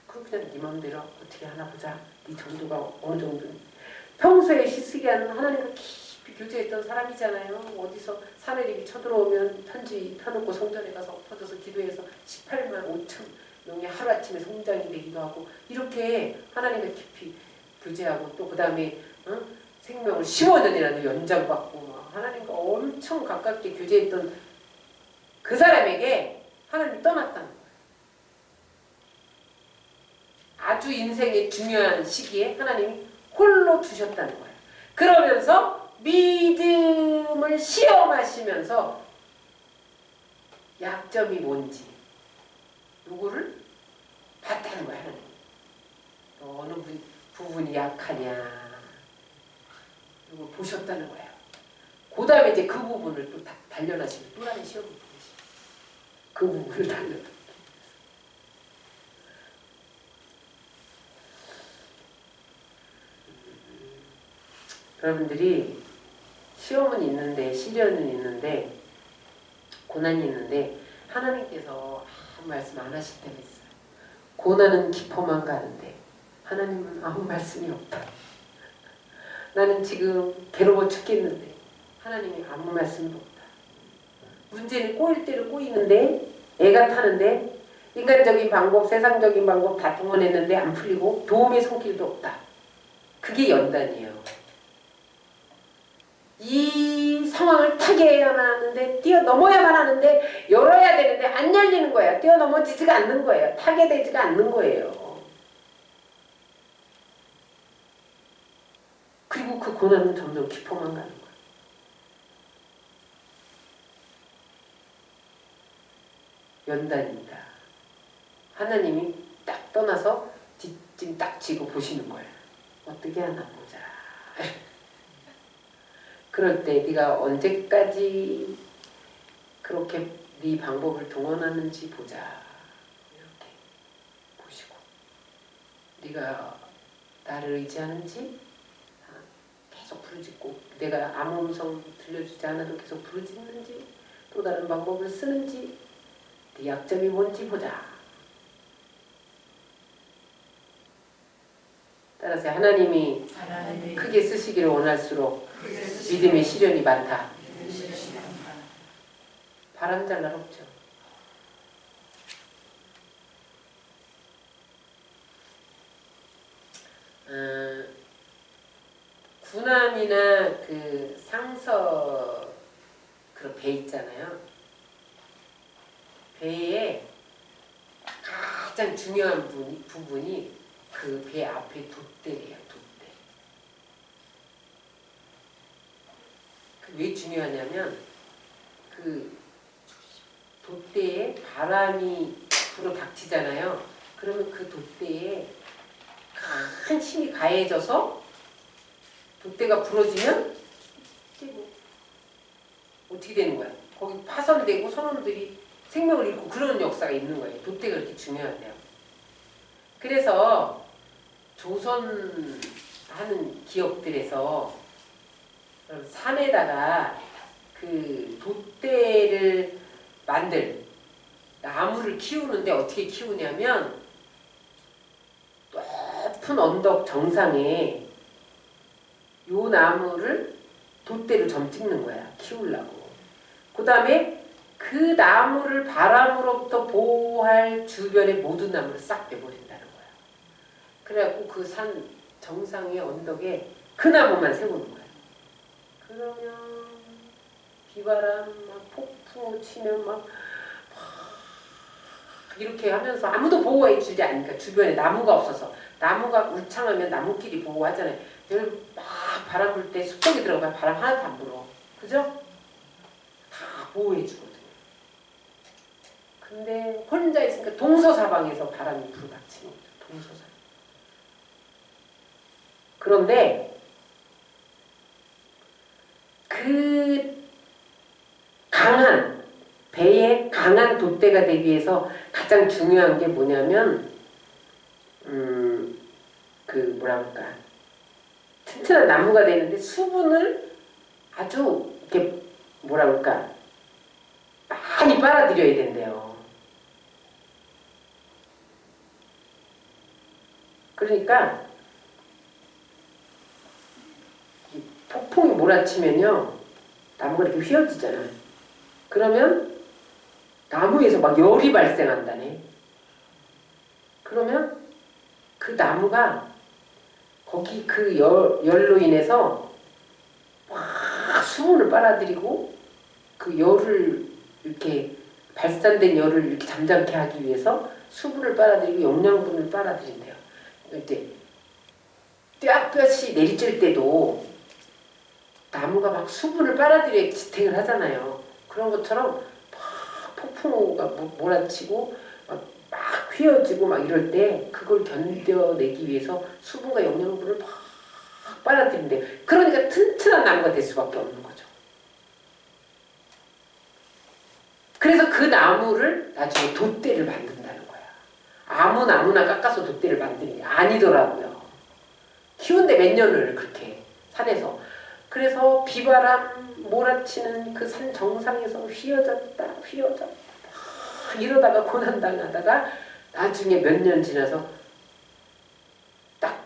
그럼 그냥 네 마음대로 어떻게 하나 보자. 네 정도가 어느 정도니. 평소에 히스기야는 하나님과 깊이 교제했던 사람이잖아요. 어디서 사내립이 쳐들어오면 편지 펴놓고 성전에 가서 엎어져서 기도해서 18만 5천 명이 하루아침에 성장이 되기도 하고 이렇게 하나님과 깊이 교제하고 또 그 다음에 생명을 15년이라도 연장받고 하나님과 엄청 가깝게 교제했던 그 사람에게 하나님이 떠났다는 거예요. 아주 인생의 중요한 시기에 하나님이 홀로 두셨다는 거예요. 그러면서 믿음을 시험하시면서 약점이 뭔지 요거를 봤다는 거예요. 하나님. 어느 부분이 약하냐 이걸 보셨다는 거예요. 그 다음에 이제 그 부분을 또 단련하시고 또 다른 시험을 보시고 그 부분을 단련하시고 여러분들이 시험은 있는데 시련은 있는데 고난이 있는데 하나님께서 아무 말씀 안 하실 때가 있어요. 고난은 깊어만 가는데 하나님은 아무 말씀이 없다. 나는 지금 괴로워 죽겠는데 하나님이 아무 말씀도 없다. 문제는 꼬일 대로 꼬이는데 애가 타는데 인간적인 방법, 세상적인 방법 다 동원했는데 안 풀리고 도움의 손길도 없다. 그게 연단이에요. 이 상황을 타개해야만 하는데 뛰어넘어야만 하는데 열어야 되는데 안 열리는 거예요. 뛰어넘어지지가 않는 거예요. 타개되지가 않는 거예요. 그리고 그 고난은 점점 깊어만 가는 거예요. 연단입니다. 하나님이 딱 떠나서 뒷짐 딱 지고 보시는 거예요. 어떻게 하나 보자. 그럴 때 네가 언제까지 그렇게 네 방법을 동원하는지 보자. 이렇게 보시고 네가 나를 의지하는지 계속 부르짖고 내가 아무 음성 들려주지 않아도 계속 부르짖는지 또 다른 방법을 쓰는지 네 약점이 뭔지 보자. 따라서 하나님이 크게 쓰시기를 원할수록 믿음의 시련이 많다. 바람잘 날 없죠. 군함이나 그 상서 그 배 있잖아요. 배에 가장 중요한 부분이 그 배 앞에 돛대예요. 돛대. 왜 중요하냐면 그 돛대에 바람이 불어 닥치잖아요. 그러면 그 돛대에 큰 힘이 가해져서 돛대가 부러지면 어떻게 되는 거야? 거기 파손되고 선원들이 생명을 잃고 그런 역사가 있는 거예요. 돛대가 그렇게 중요한데요. 그래서 조선 하는 기업들에서 산에다가 그 돛대를 만들 나무를 키우는데 어떻게 키우냐면 높은 언덕 정상에 요 나무를 돛대로 점 찍는 거야. 키우려고. 그 다음에 그 나무를 바람으로부터 보호할 주변의 모든 나무를 싹 빼버린다는 거야. 그래갖고 그 산 정상의 언덕에 그 나무만 세우는 거야. 그러면 비바람 막 폭풍 치면 막 이렇게 하면서 아무도 보호해 주지 않으니까 주변에 나무가 없어서 나무가 울창하면 나무끼리 보호하잖아요. 여기 막 바람 불 때 숲속에 들어가면 바람 하나도 안 불어. 그죠? 다 보호해 주거든요. 근데 혼자 있으니까 동서사방에서 바람이 불어닥치는 거죠. 동서사방. 그런데 그 강한 배에 강한 돛대가 되기 위해서 가장 중요한 게 뭐냐면 그 뭐라 그럴까 튼튼한 나무가 되는데 수분을 아주 이렇게 뭐라 그럴까 많이 빨아들여야 된대요. 그러니까 폭풍이 몰아치면요 나무가 이렇게 휘어지잖아요. 그러면 나무에서 막 열이 발생한다네. 그러면 그 나무가 거기 그 열로 인해서 막 수분을 빨아들이고 그 열을 이렇게 발산된 열을 이렇게 잠잠케 하기 위해서 수분을 빨아들이고 영양분을 빨아들인대요. 이때 뙤볕이 내리쬐 때도 나무가 막 수분을 빨아들여 지탱을 하잖아요. 그런 것처럼 막 폭풍우가 몰아치고 막 휘어지고 막 이럴 때 그걸 견뎌내기 위해서 수분과 영양분을 막 빨아들인대. 그러니까 튼튼한 나무가 될 수밖에 없는 거죠. 그래서 그 나무를 나중에 돛대를 만든다는 거야. 아무 나무나 깎아서 돛대를 만드는 게 아니더라고요. 키운데 몇 년을 그렇게 산에서. 그래서 비바람 몰아치는 그 산 정상에서 휘어졌다 이러다가 고난당하다가 나중에 몇 년 지나서 딱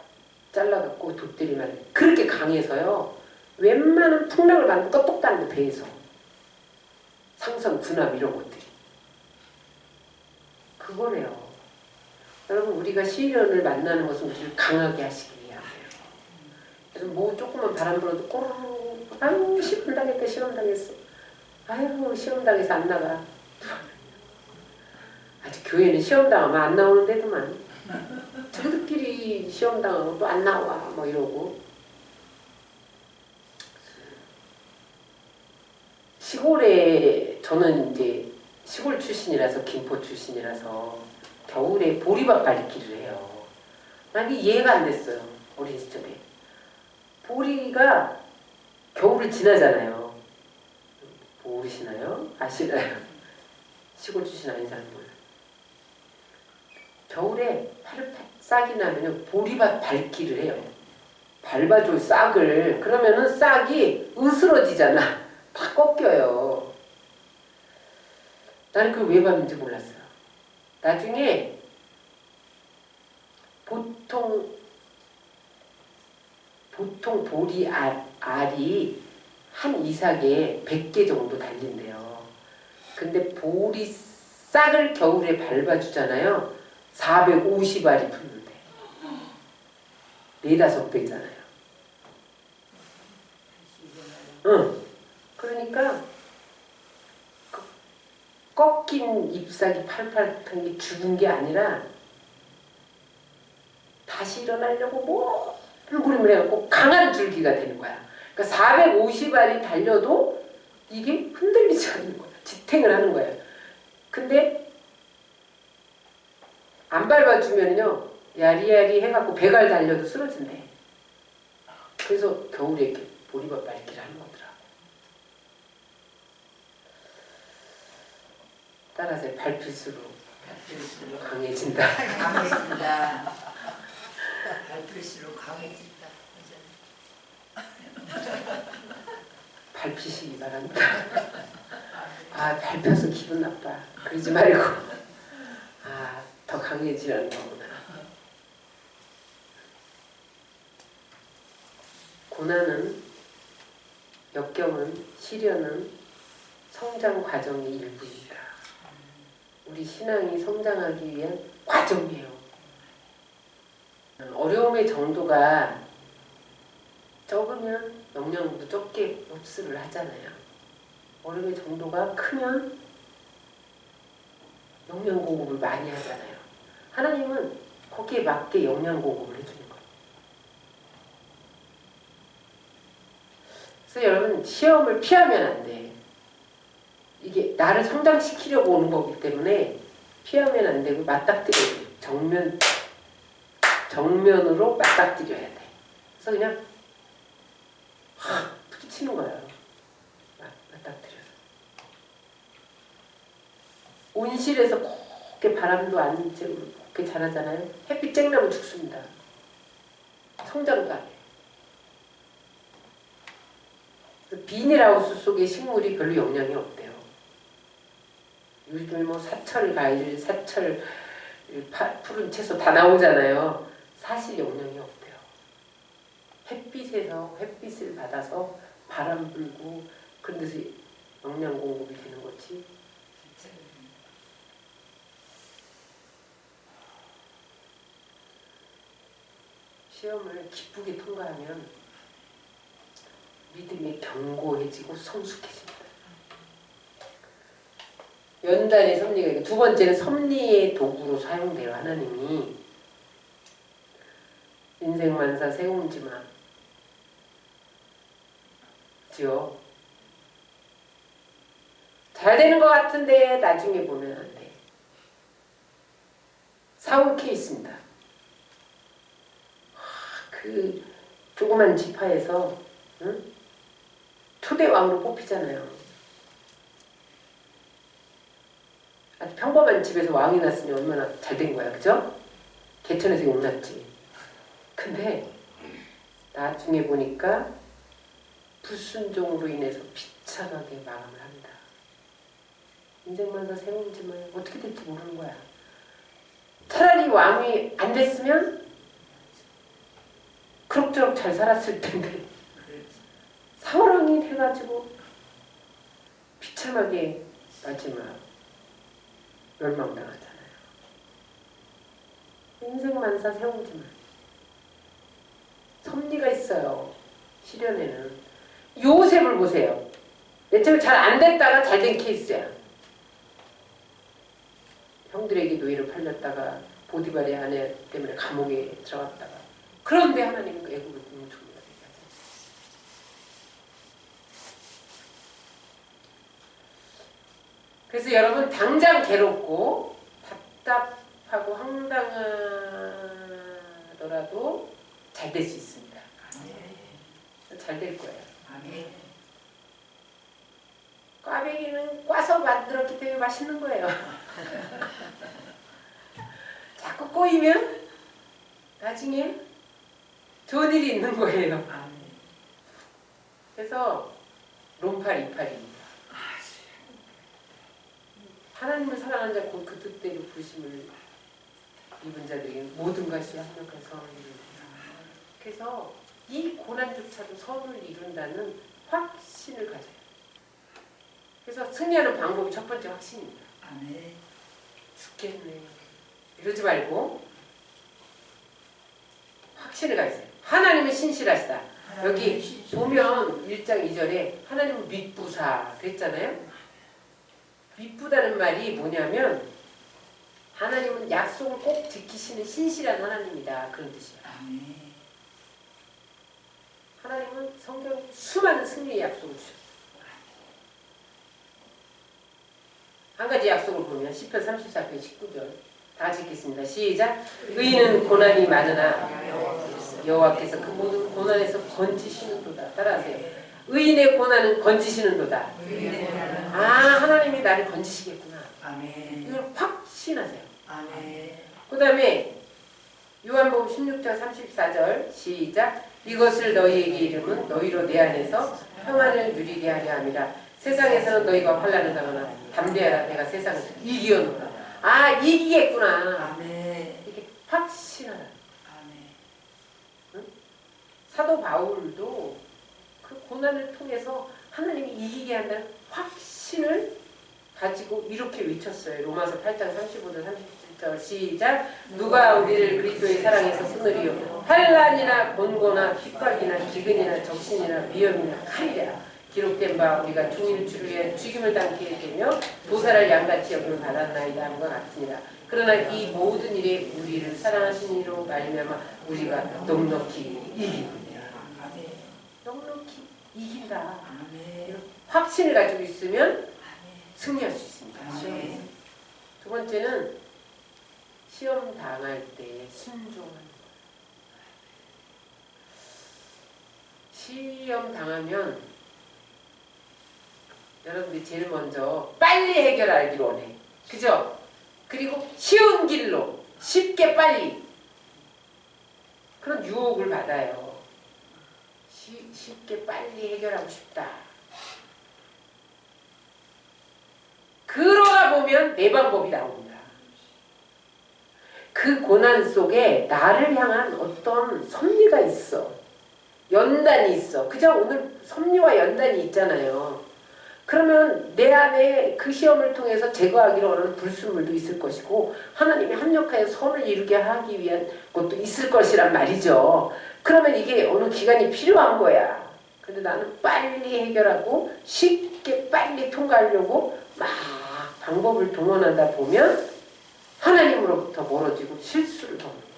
잘라갖고 돛대를 만든. 그렇게 강해서요 웬만한 풍랑을 만든 껐떡도 안 돼. 배에서 상선 군함 이런 것들이 그거래요. 여러분 우리가 시련을 만나는 것은 우리를 강하게 하시기 위함이에요. 그래서 뭐 조금만 바람 불어도 꼬르르 아유 시험 당했다 시험 당했어. 아유 시험 당해서 안 나가. 아직 교회는 시험 당하면 안 나오는 데도만 저들끼리 시험 당하고 또 안 나와 뭐 이러고. 시골에 저는 이제 시골 출신이라서 김포 출신이라서 겨울에 보리밥 갈기를 해요. 난 이게 이해가 안 됐어요. 어린 시절에 보리가 겨울을 지나잖아요. 모르시나요? 아시나요? 시골 출신 아닌 사람 몰라요. 겨울에 싹이 나면요 보리밭 밟기를 해요. 밟아줘 싹을. 그러면은 싹이 으스러지잖아. 다 꺾여요. 나는 그걸 왜 밟는지 몰랐어요. 나중에 보통 보리 알이 한 이삭에 100개 정도 달린대요. 근데 보리 싹을 겨울에 밟아주잖아요. 450알이 붙는데 4~5배잖아요. 응. 그러니까 꺾인 잎사귀 팔팔한 게 죽은 게 아니라 다시 일어나려고 몸부림을 해갖고 강한 줄기가 되는 거야. 그러니까 450알이 달려도 이게 흔들리지 않는 거야. 지탱을 하는 거예요. 근데 안 밟아주면요 야리야리 해갖고 100알 달려도 쓰러진대. 그래서 겨울에 이렇게 보리밭 밟기를 하는 거더라고. 따라서 밟힐수록 강해진다. 강해진다. 밟힐수록 강해진다. 밟히시기 바랍니다. 아 밟혀서 기분 나빠. 그러지 말고 아 더 강해지라는 거구나. 고난은 역경은 시련은 성장 과정의 일부입니다. 우리 신앙이 성장하기 위한 과정이에요. 어려움의 정도가 적으면 영양도 적게 흡수를 하잖아요. 어려움의 정도가 크면 영양 공급을 많이 하잖아요. 하나님은 거기에 맞게 영양 공급을 해주는 거예요. 그래서 여러분 시험을 피하면 안 돼. 이게 나를 성장시키려고 오는 거기 때문에 피하면 안 되고 맞닥뜨려야 돼. 정면으로 맞닥뜨려야 돼. 그래서 그냥 부딪히는 거예요. 맞닥뜨려서. 온실에서 곱게 바람도 안 쐬고 곱게 자라잖아요. 햇빛 쨍나면 죽습니다. 성장도 안 해요. 비닐하우스 속의 식물이 별로 영향이 없대요. 요즘 뭐 사철 과일, 사철 푸른 채소 다 나오잖아요. 사실 영향이 없대요. 햇빛에서 햇빛을 받아서 바람 불고 그런 데서 영양 공급이 되는 거지. 시험을 기쁘게 통과하면 믿음이 견고해지고 성숙해집니다. 연단의 섭리가 있고 두 번째는 섭리의 도구로 사용돼요. 하나님이 인생만사 세움지마 그죠? 잘 되는 것 같은데 나중에 보면 안 돼. 사울 케이스입니다. 그 조그만 지파에서 응? 초대 왕으로 뽑히잖아요. 아주 평범한 집에서 왕이 났으니 얼마나 잘 된 거야, 그죠? 개천에서 용났지. 근데 나중에 보니까 불순종으로 인해서 비참하게 마감을 합니다. 인생만사 세움지만 어떻게 될지 모르는 거야. 차라리 왕이 안 됐으면 그럭저럭 잘 살았을 텐데 사울왕이 돼가지고 비참하게 마지막 멸망당하잖아요. 인생만사 세움지만 섭리가 있어요. 시련에는. 요셉을 보세요. 맨 처음에 잘 안 됐다가 잘 된 케이스야. 형들에게 노예를 팔렸다가 보디발의 아내 때문에 감옥에 들어갔다가 그런데 하나님은 애굽을 종류가 되게 하죠. 그래서 여러분 당장 괴롭고 답답하고 황당하더라도 잘 될 수 있습니다. 잘 될 거예요. 아멘. 꽈배기는 꽈서 만들었기 때문에 맛있는 거예요. 자꾸 꼬이면 나중에 좋은 일이 있는 거예요. 아멘. 그래서 롬팔 이팔입니다. 하나님을 사랑하는 자 곧 그 뜻대로 부르심을 입은 자들에게 모든 것이 합력한 선을 이룬다. 그래서 이 고난조차도 선을 이룬다는 확신을 가져요. 그래서 승리하는 방법이 첫 번째 확신입니다. 아멘. 죽겠네 이러지 말고 확신을 가지세요. 하나님은 신실하시다. 여기 보면 1장 2절에 하나님은 믿부사 그랬잖아요. 믿부다는 말이 뭐냐면 하나님은 약속을 꼭 지키시는 신실한 하나님이다. 그런 뜻이에요. 아멘. 하나님은 성경 수많은 승리의 약속을 주셨어요. 한 가지 약속을 보면 시편 34편 19절 다 같이 읽겠습니다. 시작. 의인은 고난이 많으나 여호와께서 그 모든 고난에서 건지시는도다. 따라하세요. 의인의 고난은 건지시는도다. 하나님이 나를 건지시겠구나. 아멘. 이걸 확신하세요. 아멘. 그 다음에 요한복음 16장 34절 시작. 이것을 너희에게 이름은 너희로 내 안에서 평안을 누리게 하려 함이라. 세상에서는 너희가 환난을 당하나 담대하라. 내가 세상을 이기었노라. 이기겠구나. 아멘. 이렇게 확신하라. 아멘. 사도 바울도 그 고난을 통해서 하나님이 이기게 한다는 확신을 가지고 이렇게 외쳤어요. 로마서 8장 35절 37절 시작. 누가 우리를 그리스도의 사랑에서 끊으리요. 환난이나 곤고나 핍박이나 기근이나 적신이나 위험이나 칼이라. 기록된 바 우리가 종일 주를 위해 죽임을 당케 되며 도사를 양같이 여김을 받았나이다 하는 것 같으니라. 그러나 이 모든 일에 우리를 사랑하신 이로 말미암아 우리가 넉넉히 이기느니라. 넉넉히 이긴다. 이런 확신을 가지고 있으면 승리할 수 있습니다. 두 번째는 시험 당할 때 순종하는 거예요. 시험 당하면 여러분들이 제일 먼저 빨리 해결하기를 원해. 그죠? 그리고 쉬운 길로 쉽게 빨리 그런 유혹을 받아요. 쉽게 빨리 해결하고 싶다. 그러다 보면 내 방법이 나옵니다. 그 고난 속에 나를 향한 어떤 섭리가 있어. 연단이 있어. 그죠? 오늘 섭리와 연단이 있잖아요. 그러면 내 안에 그 시험을 통해서 제거하기를 원하는 불순물도 있을 것이고 하나님이 합력하여 선을 이루게 하기 위한 것도 있을 것이란 말이죠. 그러면 이게 어느 기간이 필요한 거야. 근데 나는 빨리 해결하고 쉽게 빨리 통과하려고 막 방법을 동원하다 보면 하나님으로부터 멀어지고 실수를 범하는 거예요.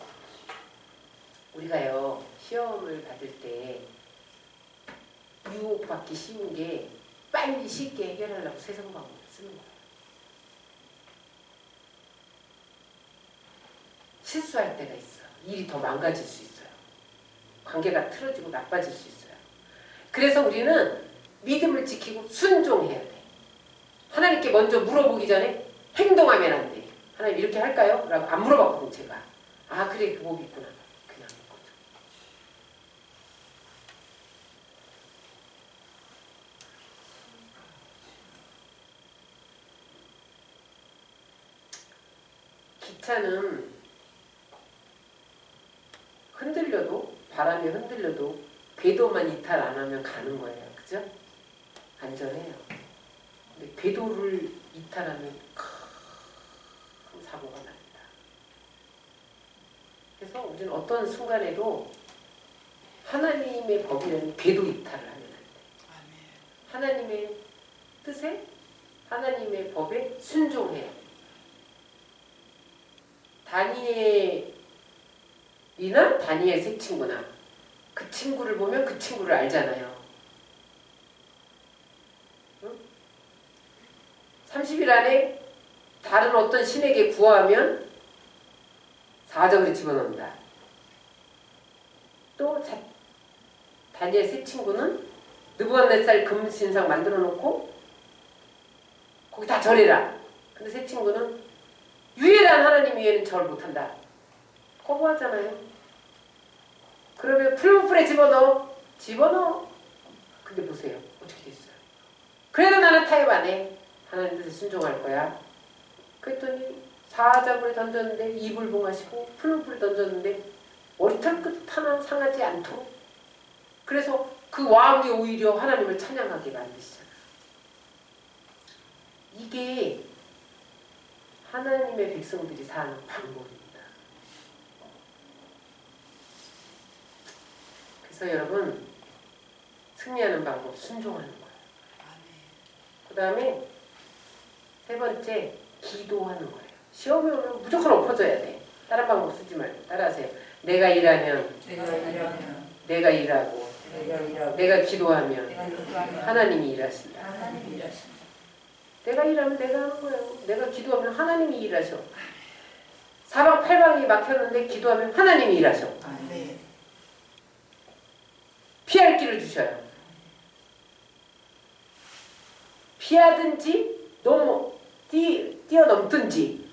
우리가요 시험을 받을 때 유혹받기 쉬운 게 빨리 쉽게 해결하려고 세상 방법을 쓰는 거예요. 실수할 때가 있어. 일이 더 망가질 수 있어요. 관계가 틀어지고 나빠질 수 있어요. 그래서 우리는 믿음을 지키고 순종해야 돼. 하나님께 먼저 물어보기 전에 행동하면 안 돼. 하나님 이렇게 할까요? 라고 안 물어봤거든 제가. 그래 그 법이 있구나. 그냥 했거든. 기차는 흔들려도 바람에 흔들려도 궤도만 이탈 안 하면 가는 거예요. 그죠? 안전해요. 근데 궤도를 이탈하면 큰 사고가 납니다. 그래서 우리는 어떤 순간에도 하나님의 법이라는 궤도 이탈을 하면 안 돼. 하나님의 뜻에 하나님의 법에 순종해야 돼. 다니엘이나 다니엘 세 친구나 그 친구를 보면 그 친구를 알잖아요. 응? 30일 안에 다른 어떤 신에게 구하면 사적으로 집어넣는다. 또 다니엘 세 친구는 느부갓네살 금신상 만들어 놓고 거기 다 절해라. 근데 새 친구는 유일한 하나님 위에는 절 못한다. 거부하잖아요. 그러면 풀무불에 집어넣어. 집어넣어. 근데 보세요. 어떻게 됐어요? 그래도 나는 타협 안 해. 하나님 뜻에 순종할 거야. 그랬더니 사자굴에 던졌는데 이불 봉하시고 풀무불에 던졌는데 머리털 끝 하나 상하지 않도록. 그래서 그 왕이 오히려 하나님을 찬양하게 만드시잖아요. 이게 하나님의 백성들이 사는 방법입니다. 그래서 여러분 승리하는 방법 순종하는 거예요. 그 다음에 세 번째 기도하는 거예요. 시험이 오면 무조건 엎어져야 돼. 다른 방법 쓰지 말고 따라하세요. 내가 일하면 내가 일하고 내가 기도하면 하나님이 일하신다. 내가 일하면 내가 하는 거예요. 내가 기도하면 하나님이 일하셔. 사방팔방이 막혔는데 기도하면 하나님이 일하셔. 피할 길을 주셔요. 피하든지 너무 뛰어넘든지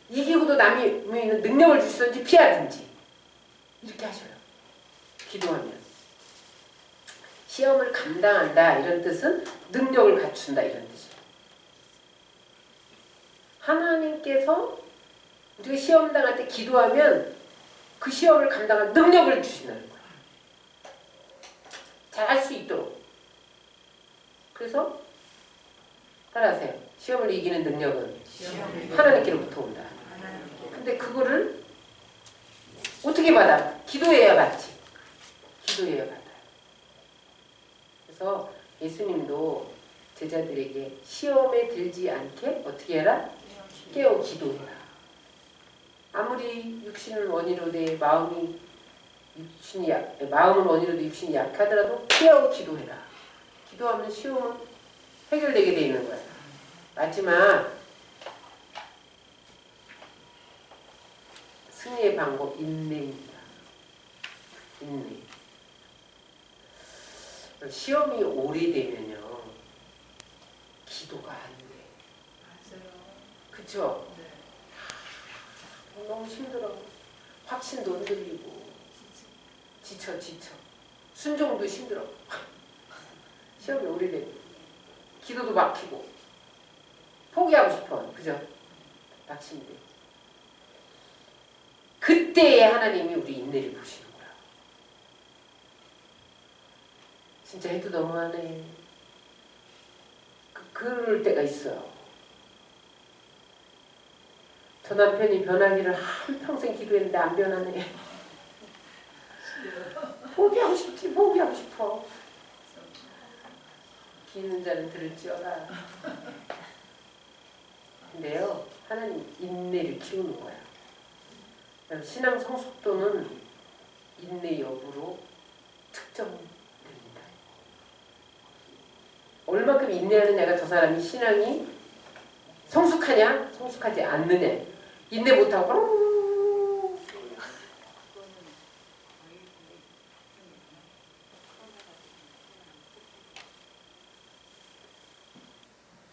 이기고도 남이 있는 능력을 주시든지 피하든지 이렇게 하셔요. 기도하면. 시험을 감당한다 이런 뜻은 능력을 갖춘다 이런 뜻이에요. 하나님께서 우리가 시험 당할 때 기도하면 그 시험을 감당할 능력을 주시는 거예요. 잘할 수 있도록. 그래서 따라하세요. 시험을 이기는 능력은 하나님께로부터 온다. 근데 그거를 어떻게 받아? 기도해야 받지. 기도해야 받아요. 그래서 예수님도 제자들에게 시험에 들지 않게 어떻게 해라? 깨어 기도해라. 아무리 육신은 원이로되 마음은 원이로되 육신이 약하더라도 깨어 기도해라. 기도하면 시험은 해결되게 돼 있는 거야. 마지막 승리의 방법 인내입니다. 인내. 시험이 오래되면요 기도가 안 돼. 그쵸? 너무 힘들어. 확신도 흔들리고 지쳐. 순종도 힘들어. 시험이 오래되면 기도도 막히고 포기하고 싶어. 그죠? 막힌데 그때에 하나님이 우리 인내를 보시는 거야. 진짜 해도 너무하네. 그럴 때가 있어요. 저 남편이 변하기를 한평생 기도했는데 안 변하네. 포기하고 싶어. 기는 자는 들을지어라. 근데요, 하나님 인내를 키우는 거야. 신앙 성숙도는 인내 여부로 측정됩니다. 얼마큼 인내하느냐가 저 사람이 신앙이 성숙하냐, 성숙하지 않느냐. 인내 못하고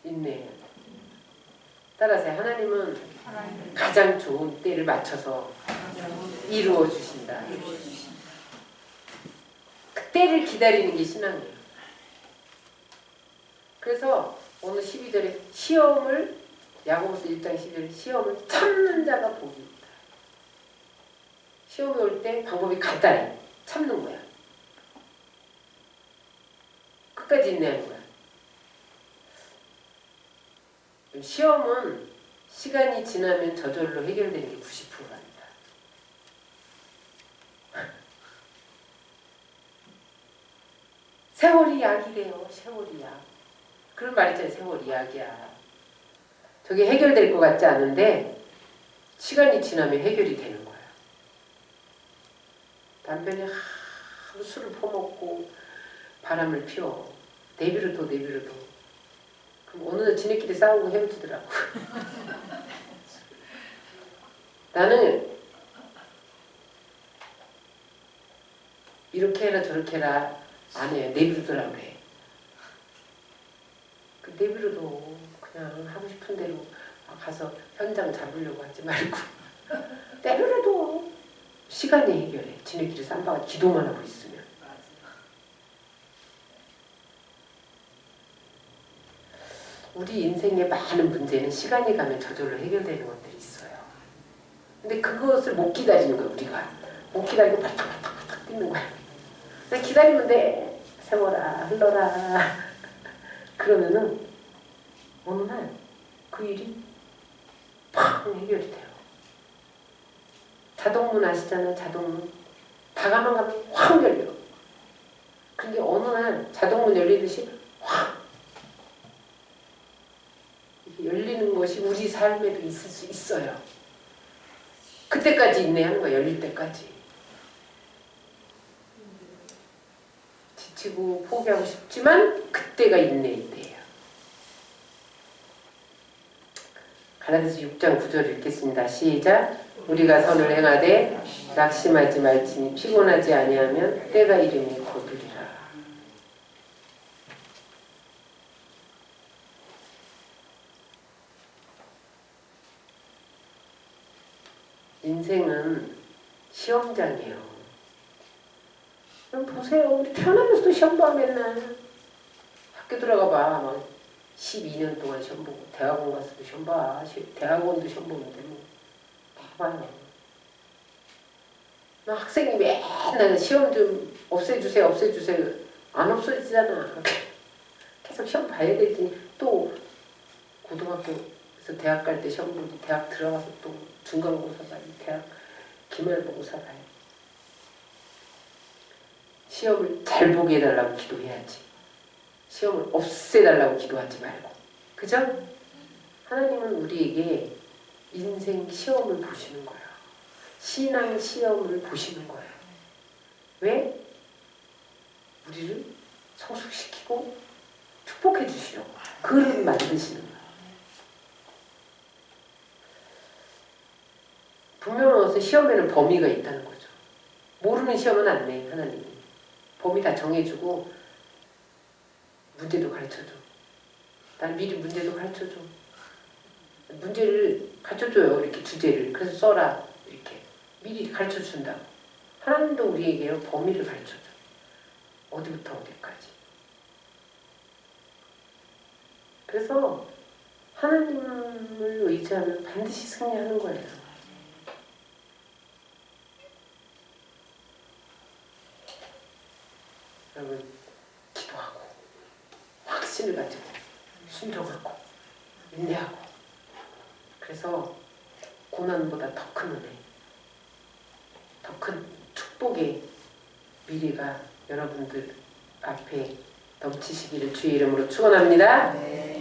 인내. 따라서 하나님은 가장 좋은 때를 맞춰서 이루어 주신다. 그 때를 기다리는 게 신앙이에요. 그래서 오늘 12절에 시험을 야고보서 1장 12절에 시험을 참는 자가 복이 있다. 시험이 올 때 방법이 간단해. 참는 거야. 끝까지 인내하는 거야. 시험은 시간이 지나면 저절로 해결되는 게 90%입니다. 세월이 약이래요. 세월이 약. 그런 말 있잖아요. 세월이 약이야. 저게 해결될 것 같지 않은데 시간이 지나면 해결이 되는 거야. 남편이 하도 술을 퍼먹고 바람을 피워. 내비로도. 그럼 어느 날 지네끼리 싸우고 헤어지더라고. 나는 이렇게 해라 저렇게 해라 안 해요. 내비두더라고 그래. 내버려둬. 그냥 하고 싶은 대로 가서 현장 잡으려고 하지 말고 내버려둬. 시간이 해결해. 지네끼리 쌈박아 기도만 하고 있으면. 맞아. 우리 인생의 많은 문제는 시간이 가면 저절로 해결되는 것들이 있어요. 근데 그것을 못 기다리는 거야 우리가. 못 기다리고 바짝바짝 뛰는 거야. 그냥 기다리면 돼. 세월아 흘러라. 그러면은 어느 날 그 일이 팍 해결이 돼요. 자동문 아시잖아요. 자동문. 다가만 가면 확 열려. 근데 어느 날 자동문 열리듯이 확 열리는 것이 우리 삶에도 있을 수 있어요. 그때까지 인내하는 거야. 열릴 때까지. 지치고 포기하고 싶지만 그때가 인내의 때예요. 갈라디아서 6장 9절 읽겠습니다. 시작. 우리가 선을 행하되 낙심하지 말지니 피곤하지 아니하면 때가 이르니 거두리라. 인생은 시험장이에요. 그럼 보세요. 우리 태어나면서도 시험 봐 맨날. 학교 들어가 봐. 막 12년 동안 시험 보고 대학원 가서도 시험 봐. 대학원도 시험 보는데 뭐 봐봐요. 막 학생이 맨날 시험 좀 없애주세요. 없애주세요. 안 없어지잖아. 계속 시험 봐야 되지. 또 고등학교에서 대학 갈 때 시험 보고 대학 들어가서 또 중간고사 봐야 대학 기말고사 봐야 시험을 잘 보게 해달라고 기도해야지. 시험을 없애달라고 기도하지 말고. 그죠? 하나님은 우리에게 인생 시험을 보시는 거예요. 신앙 시험을 보시는 거예요. 왜? 우리를 성숙시키고 축복해 주시려고. 그를 만드시는 거예요. 분명해서 시험에는 범위가 있다는 거죠. 모르는 시험은 안 내, 하나님이. 범위 다 정해주고 문제도 가르쳐줘. 난 미리 문제도 가르쳐줘. 문제를 가르쳐줘요. 이렇게 주제를. 그래서 써라. 이렇게. 미리 가르쳐준다고. 하나님도 우리에게 범위를 가르쳐줘. 어디부터 어디까지. 그래서 하나님을 의지하면 반드시 승리하는 거예요. 여러분, 기도하고 확신을 가지고 순종하고 인내하고 그래서 고난보다 더 큰 은혜, 더 큰 축복의 미래가 여러분들 앞에 넘치시기를 주의 이름으로 축원합니다. 네.